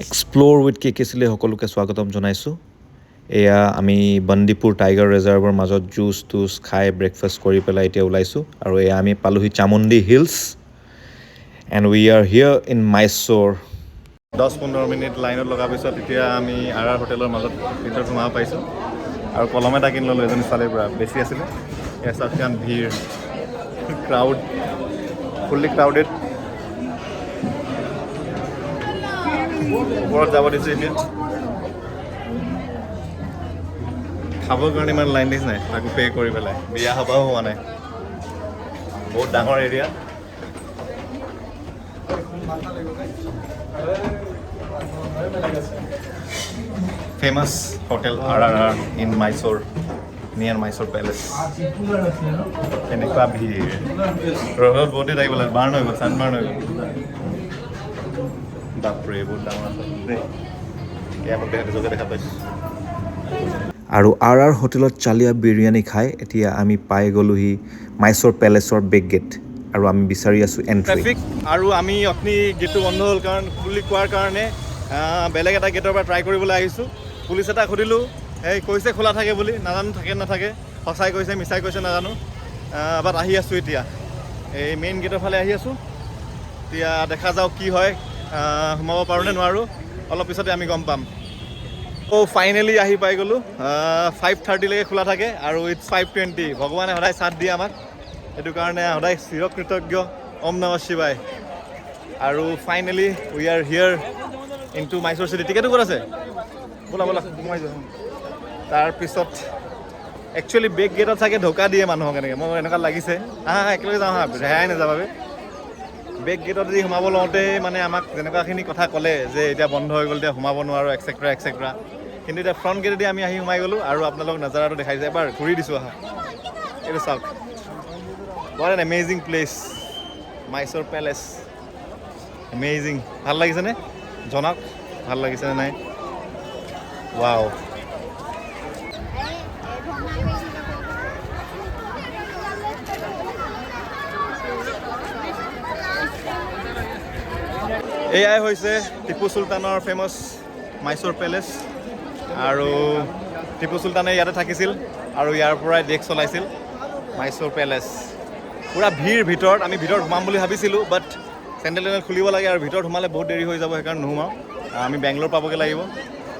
Explore with কেকেচিলে সকলোকে স্বাগতম জনাইছোঁ। এয়া আমি বন্দিপুৰ টাইগাৰ ৰিজাৰ্ভৰ মাজত জুচ খাই ব্ৰেকফাষ্ট কৰি পেলাই এতিয়া ওলাইছোঁ আৰু এয়া আমি পালোহি Chamundi hills and we are here in Mysore. 10-15 minute লাইনত লগাৰ পিছত এতিয়া আমি আৰ হোটেলৰ মাজত ভিতৰত সোমাব পাইছোঁ আৰু কলম এটা কিনি ল'লোঁ এজনী ছোৱালীৰ পৰা, বেছি আছিলে। এয়া চাওক কিমান ভিৰ, ক্ৰাউড, ফুল্লি ক্ৰাউডেড। ওপৰত যাব দিছোঁ এতিয়া, খাবৰ কাৰণে ইমান লাইন দিছ নাই, তাকো পে' কৰি পেলাই। বিয়া সবাহো হোৱা নাই, বহুত ডাঙৰ area. Famous hotel RRR in Mysore, near Mysore palace. এনেকুৱা ভিৰ, ৰ'দত বহুতেই থাকিব লাগে, বাৰ্ণ হৈ গ'ল, ছানবাৰ্ণ হৈ গ'ল। বাপৰে বহুত ডাঙৰ আছে দেই, কেবত নিজকে দেখা পাইছোঁ। আৰু RR হোটেলত চালিয়া বিৰিয়ানী খাই এতিয়া আমি পাই গ'লোহি মাইচ'ৰ পেলেচৰ বেক গেট আৰু আমি বিচাৰি আছোঁ এণ্ট্ৰি। ট্ৰেফিক আৰু আমি অথনি গেটটো বন্ধ হ'ল বুলি কোৱাৰ কাৰণে বেলেগ এটা গেটৰ পৰা ট্ৰাই কৰিবলৈ আহিছোঁ। পুলিচ এটা সুধিলোঁ, এই কৈছে খোলা থাকে বুলি, নাজানো থাকে নাথাকে, সঁচাই কৈছে মিছাই কৈছে নাজানো। বাট আহি আছোঁ এতিয়া, এই মেইন গেটৰ ফালে আহি আছোঁ। এতিয়া দেখা যাওক কি হয়, সোমাব পাৰোঁ নে নোৱাৰোঁ, অলপ পিছতে আমি গম পাম। ফাইনেলি আহি পাই গ'লোঁ। 5:30লৈকে খোলা থাকে আৰু ইটছ 5:20। ভগৱানে সদায় চাথ দিয়ে আমাক, সেইটো কাৰণে সদায় চিৰকৃতজ্ঞ। ওম নমঃ শিৱায়। আৰু finally we are here in to Mysore city. টিকেটো ক'ত আছে? ব'লা ব'লা সোমাই যাওঁ। তাৰপিছত একচুৱেলি বেক গেটত চাগে ঢকা দিয়ে মানুহক, এনেকৈ মোৰ এনেকুৱা লাগিছে। একেলগে যাওঁ ৰেহাই নাযাবাবে। বেক গেটত যদি সোমাব লওঁতে মানে আমাক যেনেকুৱাখিনি কথা ক'লে যে এতিয়া বন্ধ হৈ গ'ল, এতিয়া সোমাব নোৱাৰোঁ, এক্সেট্ৰা। কিন্তু এতিয়া ফ্ৰণ্ট গেটেদি আমি আহি সোমাই গ'লোঁ আৰু আপোনালোকক নাজাৰাটো দেখাইছে। এবাৰ ঘূৰি দিছোঁ এইটো চাওক, what an amazing place, Mysore palace. Amazing, ভাল লাগিছেনে? জনাওক ভাল লাগিছেনে নাই। ৱাও, এয়াই হৈছে টিপু চুলতানৰ ফেমাছ মাইচ'ৰ পেলেচ। আৰু টিপু চুলতানে ইয়াতে থাকিছিল আৰু ইয়াৰ পৰাই দেশ চলাইছিল। মাইচ'ৰ পেলেচ পূৰা ভিৰ ভিতৰত। আমি ভিতৰত সোমাম বুলি ভাবিছিলোঁ, বাট চেণ্ডেল খুলিব লাগে আৰু ভিতৰত সোমালে বহুত দেৰি হৈ যাব, সেইকাৰণে নোসোমাওঁ। আমি বেংগলোৰ পাবগৈ লাগিব।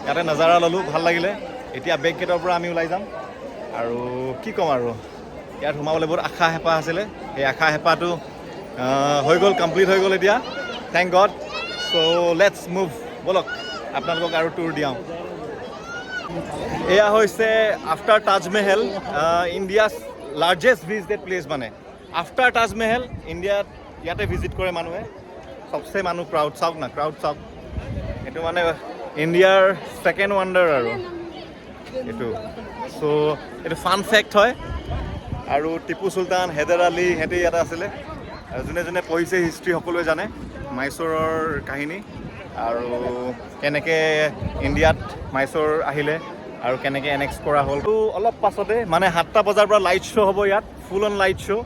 ইয়াতে নাজাৰা ল'লোঁ, ভাল লাগিলে। এতিয়া বেক গেটৰ পৰা আমি ওলাই যাম আৰু কি ক'ম আৰু, ইয়াত সোমাবলৈ বহুত আশা হেঁপাহ আছিলে, সেই আশা হেঁপাহটো হৈ গ'ল, কমপ্লিট হৈ গ'ল এতিয়া, thank God. So' let's move, ব'লক আপোনালোকক আৰু টুৰ দিয়াওঁ। এয়া হৈছে after Taj Mahal, India's largest visited place. মানে আফটাৰ তাজমেহেল ইণ্ডিয়াত ইয়াতে ভিজিট কৰে মানুহে, চবচে মানুহ ক্ৰাউড চাওক না, ক্ৰাউড চাওক। এইটো মানে ইণ্ডিয়াৰ ছেকেণ্ড ৱাণ্ডাৰ আৰু এইটো। চ' এইটো ফান ফেক্ট হয়। আৰু টিপু চুলতান, হেদাৰ আলী, সিহঁতে ইয়াতে আছিলে। আৰু যোনে যোনে পঢ়িছে হিষ্ট্ৰী সকলোৱে জানে মাইচ'ৰৰ কাহিনী আৰু কেনেকৈ ইণ্ডিয়াত মাইচ'ৰ আহিলে আৰু কেনেকৈ এনেক্স কৰা হ'ল। তো অলপ পাছতে মানে 7টা বজাৰ পৰা লাইট শ্ব' হ'ব ইয়াত, ফুল অন লাইট শ্ব'।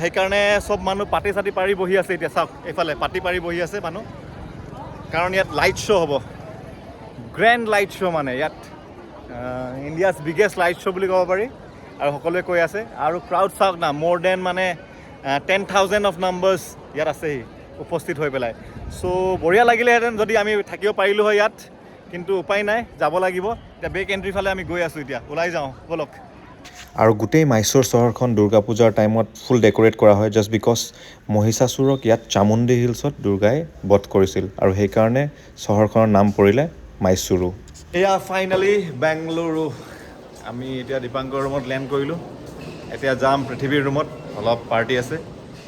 সেইকাৰণে চব মানুহ পাতি চাতি পাৰি বহি আছে। এতিয়া চাওক এইফালে পাতি পাৰি বহি আছে মানুহ, কাৰণ ইয়াত লাইট শ্ব' হ'ব, গ্ৰেণ্ড লাইট শ্ব'। মানে ইয়াত ইণ্ডিয়াছ বিগেষ্ট লাইট শ্ব' বুলি ক'ব পাৰি। আৰু সকলোৱে কৈ আছে, আৰু ক্ৰাউড চাওক না, মোৰ দেন মানে 10,000 অফ নাম্বাৰ্ছ ইয়াত আছেহি উপস্থিত হৈ পেলাই। চ' বঢ়িয়া লাগিলেহেঁতেন যদি আমি থাকিব পাৰিলোঁ হয় ইয়াত, কিন্তু উপায় নাই, যাব লাগিব। এতিয়া বেক এণ্ট্ৰি ফালে আমি গৈ আছোঁ, এতিয়া ওলাই যাওঁ ব'লক। আৰু গোটেই মাইচ'ৰ চহৰখন দুৰ্গা পূজাৰ টাইমত ফুল ডেক'ৰেট কৰা হয়, জাষ্ট বিকজ মহিষাসুৰক ইয়াত চামুণ্ডী হিলছত দুৰ্গাই বধ কৰিছিল আৰু সেইকাৰণে চহৰখনৰ নাম পৰিলে মাইচুৰু। এয়া ফাইনেলি বেংগলুৰু। আমি এতিয়া দীপাংকৰ ৰুমত লেণ্ড কৰিলোঁ। এতিয়া যাম পৃথিৱীৰ ৰুমত, অলপ পাৰ্টি আছে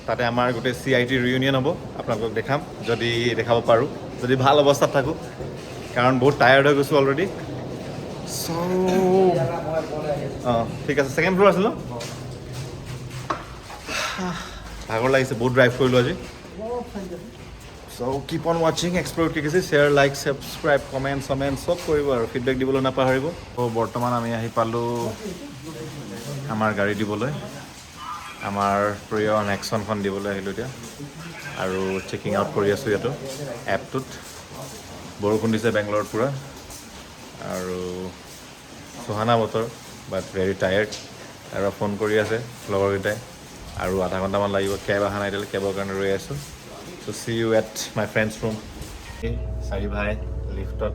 তাতে। আমাৰ গোটেই CIT ৰিউনিয়ন হ'ব, আপোনালোকক দেখাম যদি দেখাব পাৰোঁ, যদি ভাল অৱস্থাত থাকোঁ, কাৰণ বহুত টায়াৰ্ড হৈ গৈছোঁ অলৰেডি। চ' ঠিক আছে, ছেকেণ্ড ফ্ল'ৰ আছিল ন? ভাগৰ লাগিছে, বহুত ড্ৰাইভ কৰিলোঁ আজি। চ' কিপ অন ৱাচিং explore KKC, share, like, subscribe, comment চব কৰিব আৰু ফিডবেক দিবলৈ নাপাহৰিব। ত' বৰ্তমান আমি আহি পালোঁ আমাৰ গাড়ী দিবলৈ, আমাৰ প্ৰিয় নেক্সনখন দিবলৈ আহিলোঁ এতিয়া, আৰু চেকিং আউট কৰি আছোঁ ইয়াতো এপটোত। বৰষুণ দিছে বেংগলোৰত পূৰা আৰু চহানা বতৰ বাট ভেৰি টায়াৰ্ড আৰু ফোন কৰি আছে লগৰকেইটাই আৰু আধা ঘণ্টামান লাগিব কেব অহা নাই এতিয়ালৈ কেবৰ কাৰণে ৰৈ আছোঁ so' see you at my friend's room চাৰি ভাই লিফ্টত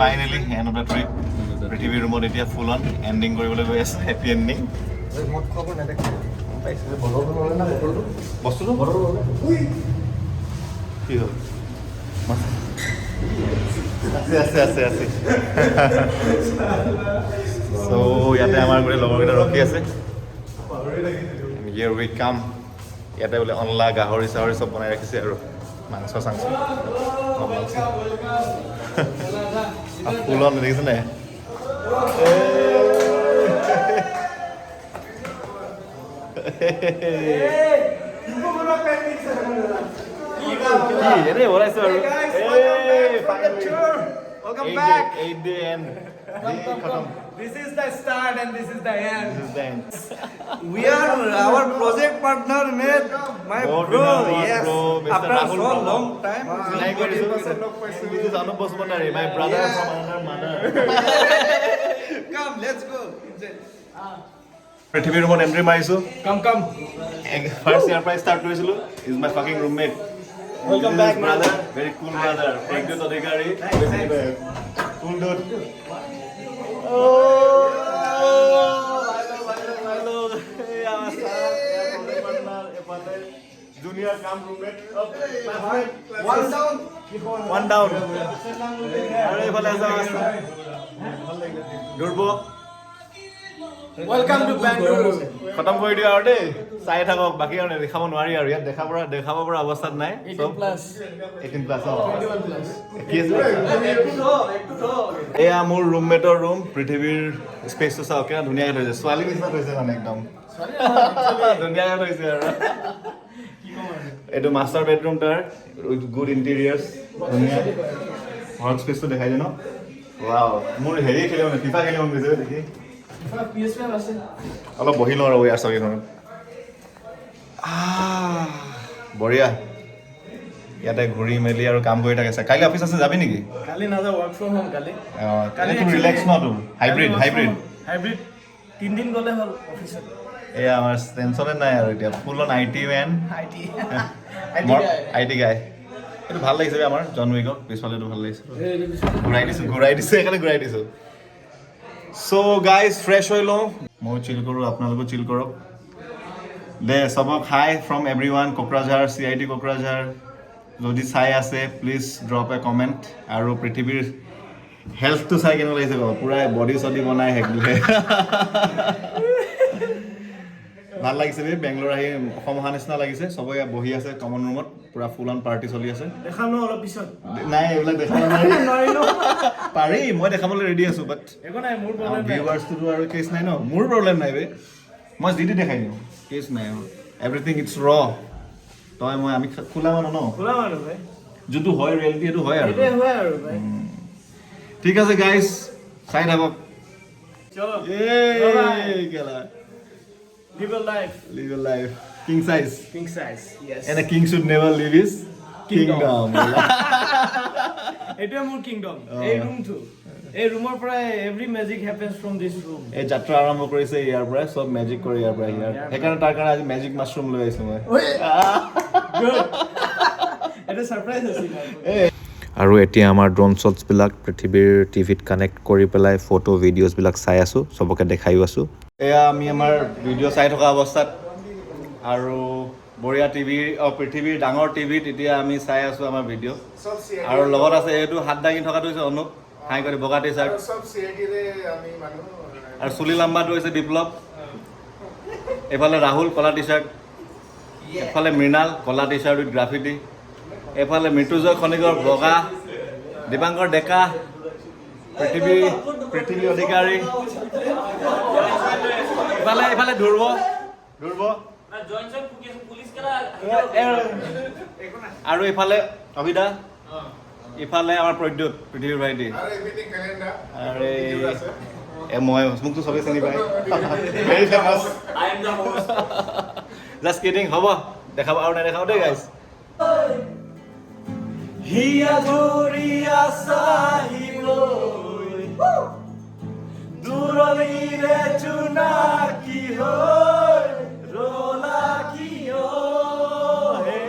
finally end of the trip পৃথিৱীৰ ৰুমত এতিয়া ফুল অন এণ্ডিং কৰিবলৈ গৈ আছে হেপী এণ্ডিং বস্তুটো কি হ'ল আছে আছে আছে চ' ইয়াতে আমাৰ গোটেই লগৰকেইটা ৰখি আছে হিয়াৰ উই কাম ইয়াতে বোলে অনলা গাহৰি চাহৰি চব বনাই ৰাখিছে আৰু মাংস চাংস ফুল অন দেখিছে নাই এনে বনাইছো আৰু Welcome back. 8 day end. This is the start and this is the end. This is the end. We are our project partner, mate. My Bro, bro. dinner, Yes. bro, Mr. After Rahul so Baba. long time. Like what is this is Anup Bosmanari, my brother Yeah. from another mother. Come, let's go. পৃথিৱীৰ ৰুমত entry মাৰিছোঁ Come, come. First year পৰাই start কৰিছিলোঁ is my fucking roommate Welcome back, brother. Very cool brother. Pragyut Adhikari. Cool dude. Oh, hello. Hey, our star. Junior come roommate. One down. One down. Are you Durbo. Welcome to Bangalore. খতম কৰি দিওঁ আৰু দেই চাই থাকক বাকী আৰু দেখাব নোৱাৰি আৰু ইয়াত দেখাব পৰা অৱস্থাত নাই 18 plus. 18 প্লাছ কি আছিলে এয়া মোৰ ৰুমমেটৰ ৰুম পৃথিৱীৰ স্পেচটো চাওক কিমান ধুনীয়াকৈ থৈছে ছোৱালী নিচিনা থৈছে মানে একদম ধুনীয়াকৈ থৈছে আৰু এইটো মাষ্টাৰ বেডৰুম তাৰ উইথ গুড ইণ্টেৰিয়াৰ্ছ ধুনীয়া হট স্পেচটো দেখাই দিয়ে ন ৱাও মোৰ হেৰি খেলিব মানে ফিফা খেলিব মন গৈছে দেখি অলপ বহি লওঁ আৰু ইয়াৰ চকীখনত বঢ়িয়া ইয়াতে ঘূৰি মেলি আৰু কাম কৰি থাকে কাইলৈ অফিচ আছে যাবি নেকি কালি নাযাওঁ work from home কালি ৰিলেক্স ন তোৰ হাইব্ৰিড 3 দিন গ'লে হ'ল অফিচত এয়া আমাৰ টেনচনে নাই আৰু এতিয়া full on IT man IT IT guy এইটো ভাল লাগিছে আমাৰ জন উইকক পিছফালেটো ভাল লাগিছে ঘূৰাই দিছোঁ সেইকাৰণে ঘূৰাই দিছোঁ চ' গাইজ ফ্ৰেছ হৈ লওঁ মই চিল কৰোঁ আপোনালোকো চিল কৰক দে চবক hi from everyone Kokrajhar CIT Kokrajhar যদি চাই আছে প্লিজ ড্ৰপ এ কমেণ্ট আৰু পৃথিৱীৰ হেল্থটো চাই কেনেকুৱা লাগিছে কওক পূৰা বডি চডি বনাই হেকদিলে ভাল লাগিছে বে বেংগলোৰ আহি অসম অহা নিচিনা লাগিছে চবে বহি আছে কমন ৰুমত পূৰা ফুল অন পাৰ্টি চলি আছে দেখাম ন অলপ পিছত নাই এইবিলাক দেখাব পাৰি মই দেখাবলৈ ৰেডি আছোঁ বাট একো নাই মোৰ প্ৰব্লেম নাই ভিউৱাৰ্ছটোতো আৰু কেছ নাই ন মোৰ প্ৰব্লেম নাই বে মই যি দেখাই দিওঁ কেছ নাই এভৰিথিং ইটছ ৰ তই মই আমি খোলা মানুহ ন খোলা মানুহ ভাই যোনটো হয় ৰিয়েলিটি সেইটো হয় আৰু এইটোৱে হয় আৰু ভাই ঠিক আছে গাইজ চাই থাকক চলো এই গেলা live a life live a life king size king size yes and a king should never leave his kingdom এইটোৱে মোৰ কিংডম এই ৰুমটো এই ৰুমৰ পৰা every magic happens from this room এই যাত্ৰা আৰম্ভ কৰিছে ইয়াৰ পৰা চব মেজিক কৰি ইয়াৰ পৰা ইয়াৰ সেইকাৰণে তাৰ কাৰণে আজি মেজিক মাছৰুম লৈ আহিছোঁ মই এটা সাৰপ্ৰাইজ আছিল আৰু এতিয়া আমাৰ ড্ৰোন শ্বটছবিলাক পৃথিৱীৰ টিভিত কানেক্ট কৰি পেলাই ফটো ভিডিঅ'ছবিলাক চাই আছোঁ চবকে দেখাইও আছোঁ এয়া আমি আমাৰ ভিডিঅ' চাই থকা অৱস্থাত আৰু বঢ়িয়া পৃথিৱীৰ ডাঙৰ টিভিত এতিয়া আমি চাই আছোঁ আমাৰ ভিডিঅ' আৰু লগত আছে এইটো হাত দাঙি থকাটো হৈছে অনুপ হাই কৰি বগা টি চাৰ্ট আৰু চুলি লাম্বাটো হৈছে বিপ্লৱ এইফালে ৰাহুল কলা টি চাৰ্ট এফালে মৃণাল কলা টি চাৰ্ট উইথ গ্ৰাফিটি এইফালে মৃত্যুঞ্জয় খনিকৰ বগা দীপাংকৰ ডেকা পৃথিৱী অধিকাৰী এইফালে ধ্ৰুৱ আৰু এইফালে অভিদা ইফালে আমাৰ প্ৰদ্যুৎ পৃথিৱীৰ ভাইটি আৰে মই মোকতো চবেই চিনি পায় ভেৰি ফেমাছ জাষ্ট কিডিং হ'ব দেখাব আৰু নেদেখাব দেই গাইজ হিয়া ধৰিয়া চাহিব দূৰলৈৰে জোনাকী হৈ ৰলা কিয় হে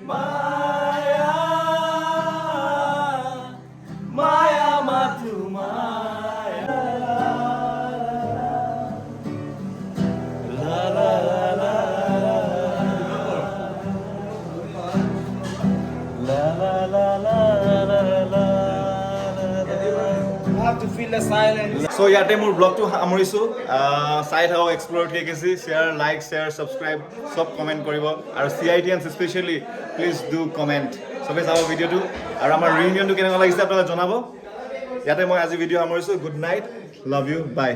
মায়া মায়া মাথো মায়া লা লা লা So ইয়াতে মোৰ ব্লগটো সামৰিছোঁ চাই থাকক explore TKC share like share subscribe চব কমেণ্ট কৰিব আৰু CITians specially please do comment চবেই চাব ভিডিঅ'টো আৰু আমাৰ ৰিউনিয়নটো কেনেকুৱা লাগিছে আপোনালোকে জনাব ইয়াতে মই আজি ভিডিঅ' সামৰিছোঁ good night love you by